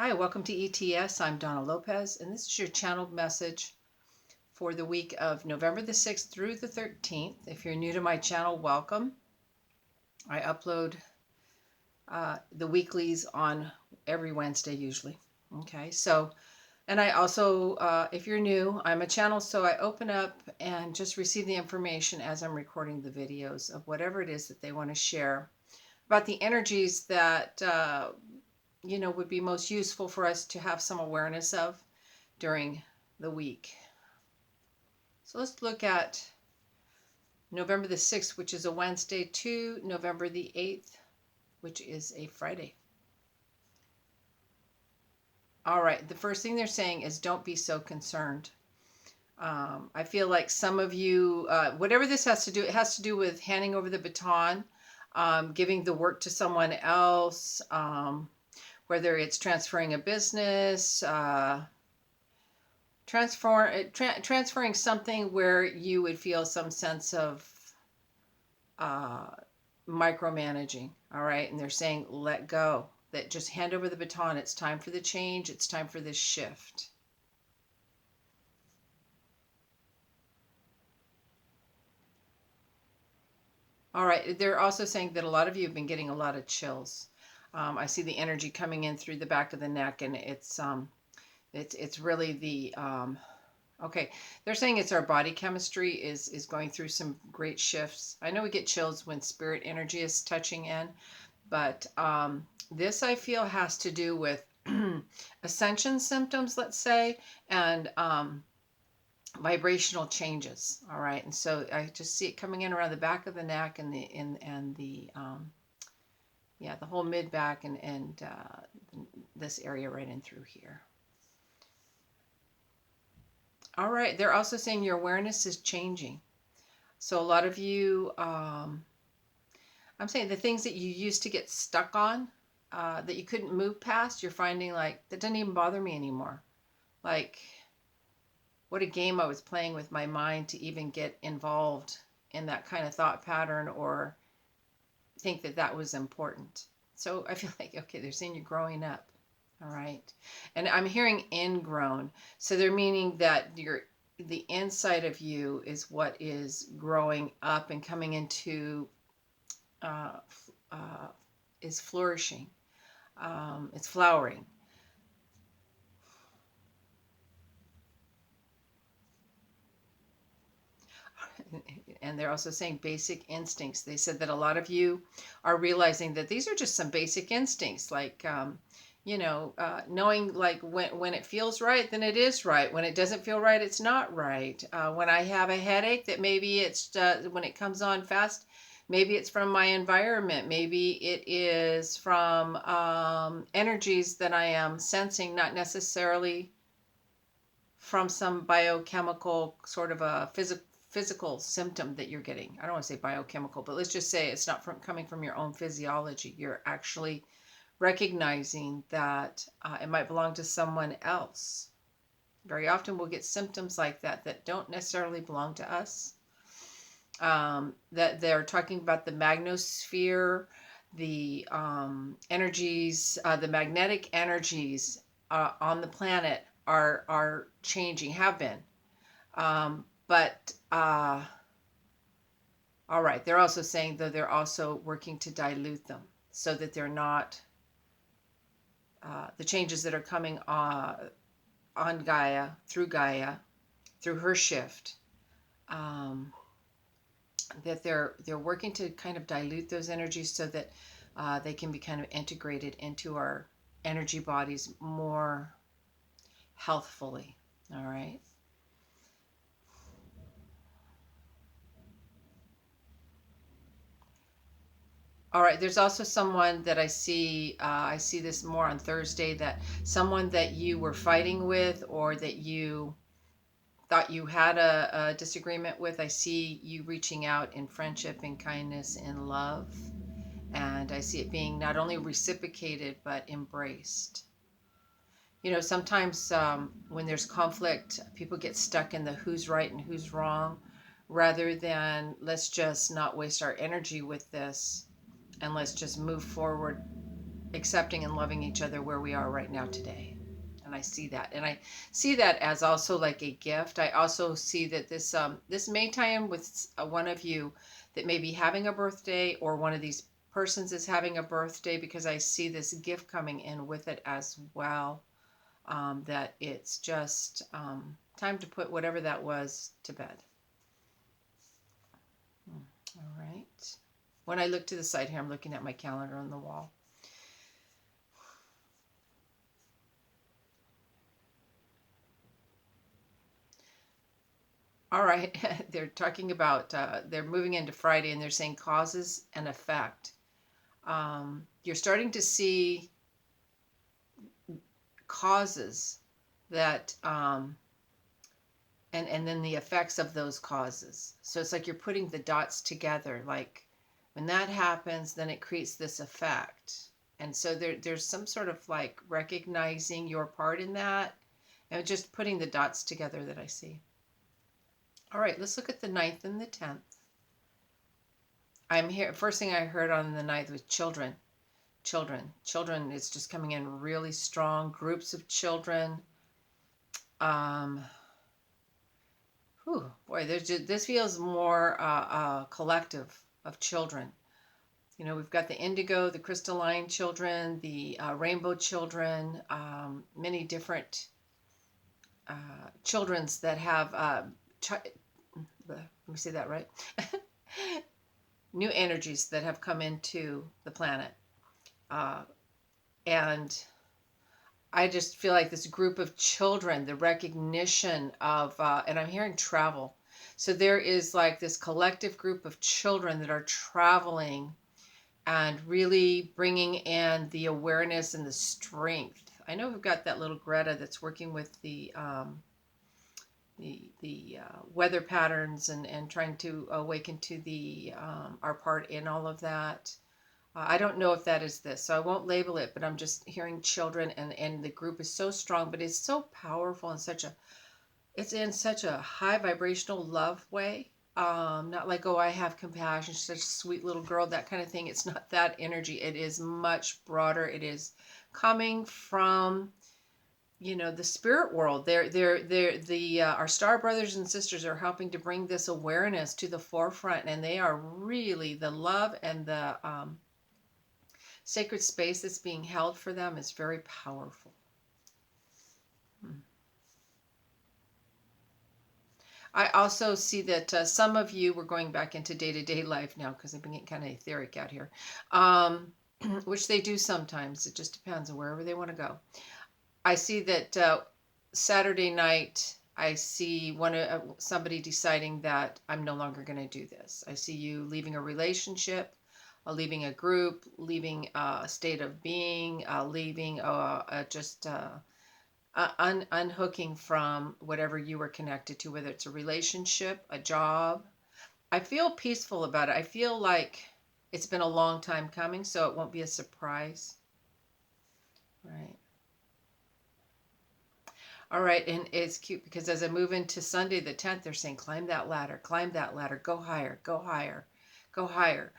Hi, welcome to ETS. I'm Donna Lopez, and this is your channeled message for the week of November the 6th through the 13th. If you're new to my channel, welcome. I upload the weeklies on every Wednesday usually. Okay, so, and I also, if you're new, I'm a channel, so I open up and just receive the information as I'm recording the videos of whatever it is that they want to share about the energies that would be most useful for us to have some awareness of during the week. So let's look at November the 6th, which is a Wednesday, to November the 8th, which is a Friday. All right, the first thing they're saying is don't be so concerned. I feel like some of you, whatever this has to do, it has to do with handing over the baton, giving the work to someone else, whether it's transferring a business, transferring something where you would feel some sense of micromanaging. All right, and they're saying let go, that just hand over the baton. It's time for the change. It's time for this shift. All right, they're also saying that a lot of you have been getting a lot of chills. I see the energy coming in through the back of the neck, and it's really the okay, they're saying it's our body chemistry is going through some great shifts. I know we get chills when spirit energy is touching in, but this I feel has to do with ascension symptoms, let's say, and vibrational changes. All right, and so I just see it coming in around the back of the neck and the the whole mid back and this area right in through here. All right, they're also saying your awareness is changing. So a lot of you, I'm saying the things that you used to get stuck on, that you couldn't move past, you're finding like, that doesn't even bother me anymore. Like, what a game I was playing with my mind to even get involved in that kind of thought pattern or think that that was important. So I feel like, okay, they're saying you're growing up. All right. And I'm hearing ingrown. So they're meaning that the inside of you is what is growing up and coming into, is flourishing. It's flowering. And they're also saying basic instincts. They said that a lot of you are realizing that these are just some basic instincts, like, knowing like when it feels right, then it is right. When it doesn't feel right, it's not right. When I have a headache, that maybe it's when it comes on fast, maybe it's from my environment. Maybe it is from energies that I am sensing, not necessarily from some biochemical sort of a physical symptom that you're getting. I don't want to say biochemical, but let's just say it's not coming from your own physiology. You're actually recognizing that it might belong to someone else. Very often we'll get symptoms like that don't necessarily belong to us. That they're talking about the magnosphere, the energies, the magnetic energies on the planet are changing, have been. But all right, they're also saying, though, they're also working to dilute them so that they're not the changes that are coming on Gaia, through her shift, that they're working to kind of dilute those energies so that they can be kind of integrated into our energy bodies more healthfully. All right. All right, there's also someone that I see this more on Thursday, that someone that you were fighting with or that you thought you had a disagreement with. I see you reaching out in friendship and kindness and love. And I see it being not only reciprocated, but embraced. Sometimes when there's conflict, people get stuck in the who's right and who's wrong, rather than let's just not waste our energy with this and let's just move forward accepting and loving each other where we are right now today. And I see that, and I see that as also like a gift. I also see that this may tie in with one of you that may be having a birthday, or one of these persons is having a birthday, because I see this gift coming in with it as well. That it's just time to put whatever that was to bed. All right. When I look to the side here, I'm looking at my calendar on the wall. All right. They're talking about, they're moving into Friday, and they're saying causes and effect. You're starting to see causes that, and then the effects of those causes. So it's like you're putting the dots together. Like when that happens, then it creates this effect. And so there's some sort of like recognizing your part in that, and just putting the dots together that I see. All right, let's look at the 9th and the 10th. I'm here. First thing I heard on the 9th was children. Children is just coming in really strong. Groups of children. Boy, this feels more collective of children. You know, we've got the indigo, the crystalline children, the rainbow children, many different childrens that have, let me say that right, new energies that have come into the planet. And I just feel like this group of children, the recognition of, and I'm hearing travel. So there is like this collective group of children that are traveling and really bringing in the awareness and the strength. I know we've got that little Greta that's working with the weather patterns and trying to awaken to the our part in all of that. I don't know if that is this, so I won't label it, but I'm just hearing children, and the group is so strong, but it's so powerful, and it's in such a high vibrational love way. Not like, oh, I have compassion, she's such a sweet little girl, that kind of thing. It's not that energy. It is much broader. It is coming from, you know, the spirit world. Our star brothers and sisters are helping to bring this awareness to the forefront, and they are really, the love and the sacred space that's being held for them is very powerful. I also see that some of you, we're going back into day-to-day life now because I've been getting kind of etheric out here, which they do sometimes. It just depends on wherever they want to go. I see that Saturday night, I see somebody deciding that I'm no longer going to do this. I see you leaving a relationship, leaving a group, leaving a state of being, leaving unhooking from whatever you were connected to, whether it's a relationship, a job. I feel peaceful about it. I feel like it's been a long time coming, so it won't be a surprise. Right. All right, and it's cute because as I move into Sunday the 10th, they're saying, climb that ladder, go higher, go higher, go higher.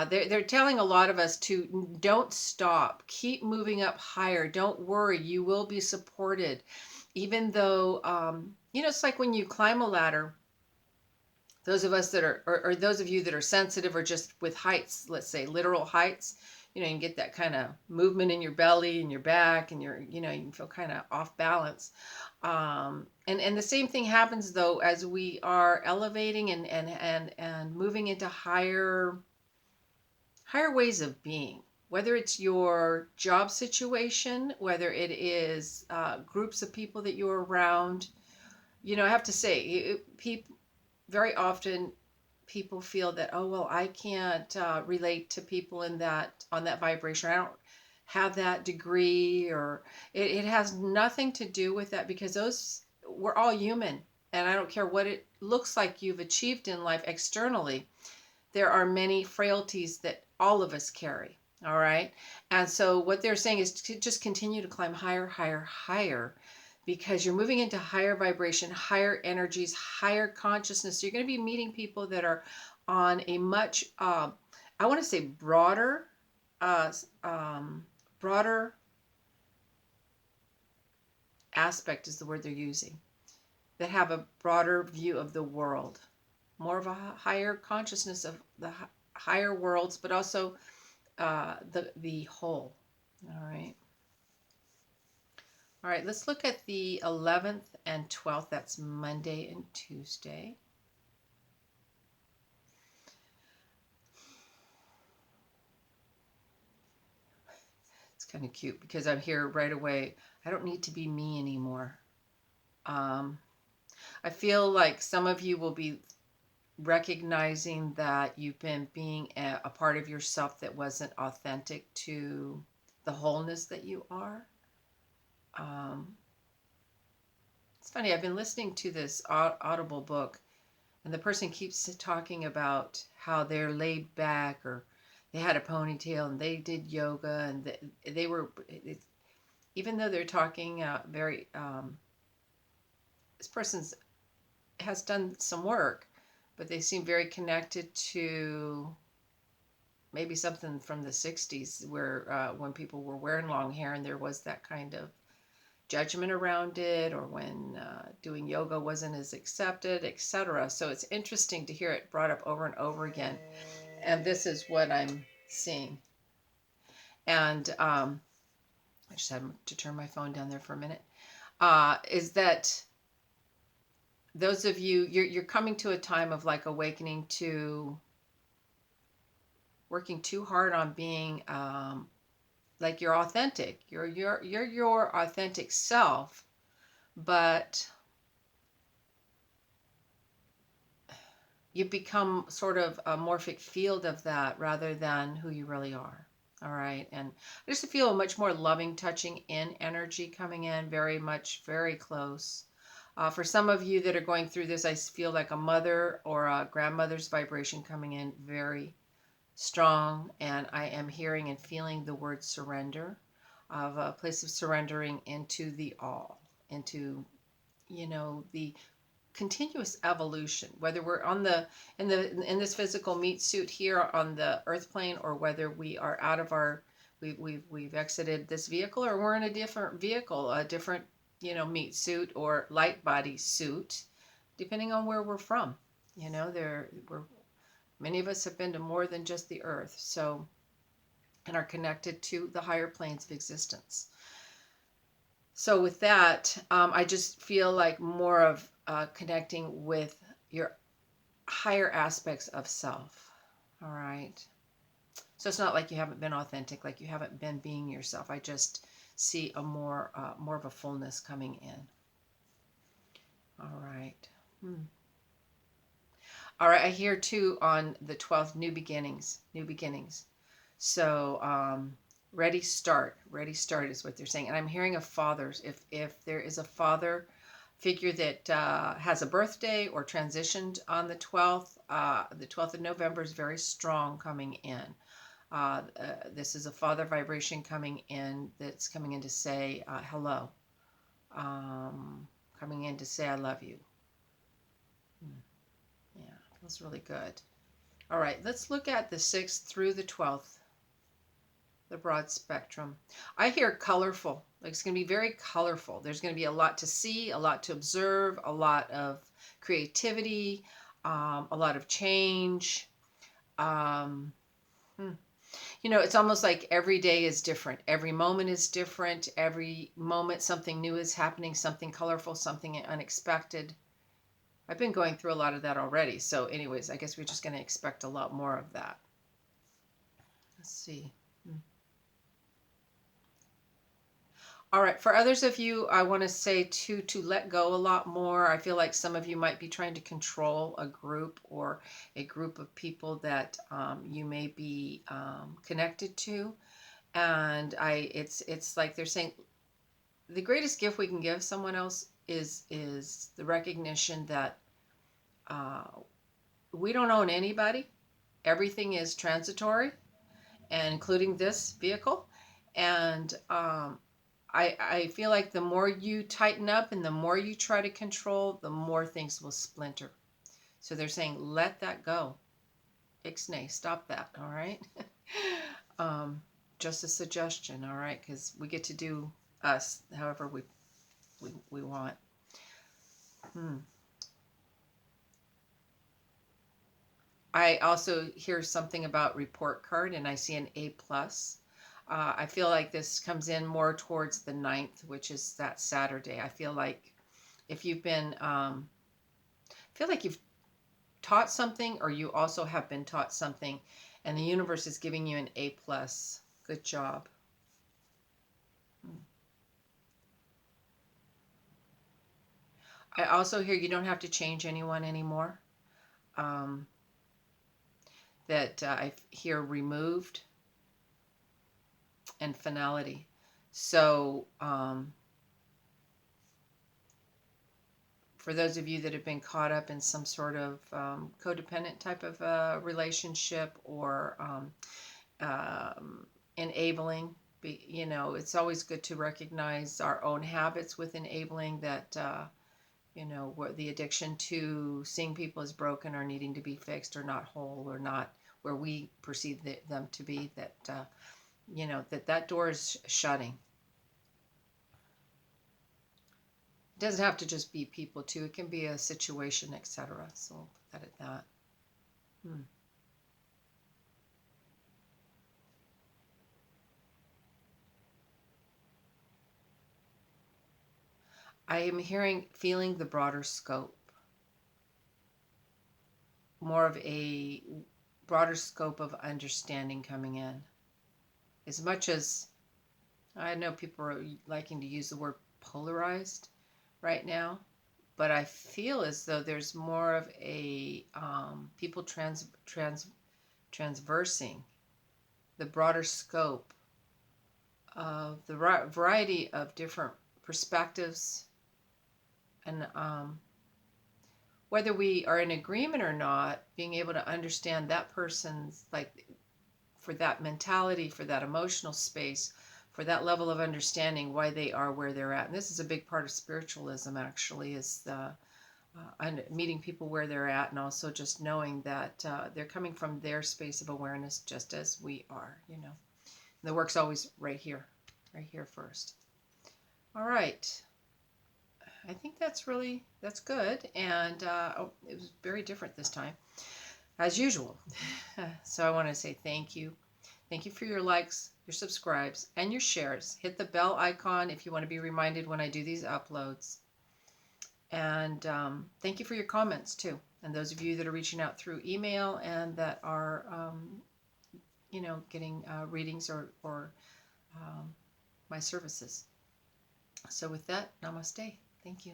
They're telling a lot of us to don't stop, keep moving up higher. Don't worry, you will be supported. Even though, you know, it's like when you climb a ladder, those of us that are, or those of you that are sensitive, or just with heights, let's say literal heights, you know, you can get that kind of movement in your belly and your back, and you know, you can feel kind of off balance. And the same thing happens though as we are elevating and moving into higher ways of being. Whether it's your job situation, whether it is groups of people that you're around, you know, I have to say, people very often people feel that, oh well, I can't relate to people in that, on that vibration. I don't have that degree, or it has nothing to do with that, because we're all human, and I don't care what it looks like you've achieved in life externally. There are many frailties that all of us carry. All right. And so what they're saying is to just continue to climb higher, higher, higher, because you're moving into higher vibration, higher energies, higher consciousness. So you're going to be meeting people that are on a much, I want to say broader broader aspect is the word they're using, that have a broader view of the world, more of a higher consciousness of the higher worlds, but also the whole. All right. All right, let's look at the 11th and 12th. That's Monday and Tuesday. It's kind of cute because I'm here right away. I don't need to be me anymore. I feel like some of you will be recognizing that you've been being a part of yourself that wasn't authentic to the wholeness that you are. It's funny, I've been listening to this Audible book, and the person keeps talking about how they're laid back, or they had a ponytail and they did yoga, and they were, even though they're talking very, this person has done some work, but they seem very connected to maybe something from the 60s where when people were wearing long hair and there was that kind of judgment around it, or when doing yoga wasn't as accepted, etc. So it's interesting to hear it brought up over and over again. And this is what I'm seeing. And I just had to turn my phone down there for a minute. Is that those of you, you're coming to a time of like awakening to working too hard on being like you're authentic. You're your authentic self, but you become sort of a morphic field of that rather than who you really are. All right. And I just feel a much more loving, touching in energy coming in, very much, very close. For some of you that are going through this, I feel like a mother or a grandmother's vibration coming in very strong. And I am hearing and feeling the word surrender, of a place of surrendering into the all, into, the continuous evolution, whether we're on in this physical meat suit here on the earth plane, or whether we are out of our we've exited this vehicle, or we're in a different vehicle, a different meat suit or light body suit, depending on where we're from. Many of us have been to more than just the earth, so, and are connected to the higher planes of existence. So with that, I just feel like more of connecting with your higher aspects of self. All right. So it's not like you haven't been authentic, like you haven't been being yourself. I just see a more of a fullness coming in. All right. All right. I hear too on the 12th, new beginnings. So ready start is what they're saying. And I'm hearing of fathers. If there is a father figure that has a birthday or transitioned on the 12th of November is very strong coming in. This is a father vibration coming in, that's coming in to say hello, coming in to say I love you. Yeah, feels really good. All right, let's look at the 6th through the 12th, the broad spectrum. I hear colorful. Like, it's going to be very colorful. There's going to be a lot to see, a lot to observe, a lot of creativity, a lot of change. It's almost like every day is different. Every moment is different. Every moment something new is happening, something colorful, something unexpected. I've been going through a lot of that already. So anyways, I guess we're just going to expect a lot more of that. Let's see. All right, for others of you, I want to say to let go a lot more. I feel like some of you might be trying to control a group or a group of people that you may be connected to. And it's like they're saying the greatest gift we can give someone else is the recognition that we don't own anybody. Everything is transitory, and including this vehicle. And I feel like the more you tighten up and the more you try to control, the more things will splinter. So they're saying, let that go. Ixnay, stop that, all right? just a suggestion, all right? Because we get to do us however we want. I also hear something about report card, and I see an A+. I feel like this comes in more towards the 9th, which is that Saturday. I feel like if you've been, feel like you've taught something, or you also have been taught something, and the universe is giving you an A+. Good job. I also hear you don't have to change anyone anymore. That I hear removed and finality. So for those of you that have been caught up in some sort of codependent type of relationship, or enabling, it's always good to recognize our own habits with enabling, that where the addiction to seeing people as broken or needing to be fixed or not whole or not where we perceive them to be, that that door is shutting. It doesn't have to just be people too. It can be a situation, etc. So I'll put that at that. I am feeling the broader scope, more of a broader scope of understanding coming in. As much as I know people are liking to use the word polarized right now, but I feel as though there's more of a people transversing the broader scope of the variety of different perspectives, and whether we are in agreement or not, being able to understand that person's, like, for that mentality, for that emotional space, for that level of understanding why they are where they're at. And this is a big part of spiritualism, actually, is the meeting people where they're at, and also just knowing that they're coming from their space of awareness just as we are, And the work's always right here first. All right. I think that's good. And it was very different this time, as usual. So I want to say thank you. Thank you for your likes, your subscribes, and your shares. Hit the bell icon if you want to be reminded when I do these uploads. And thank you for your comments too. And those of you that are reaching out through email and that are, getting readings or my services. So with that, namaste. Thank you.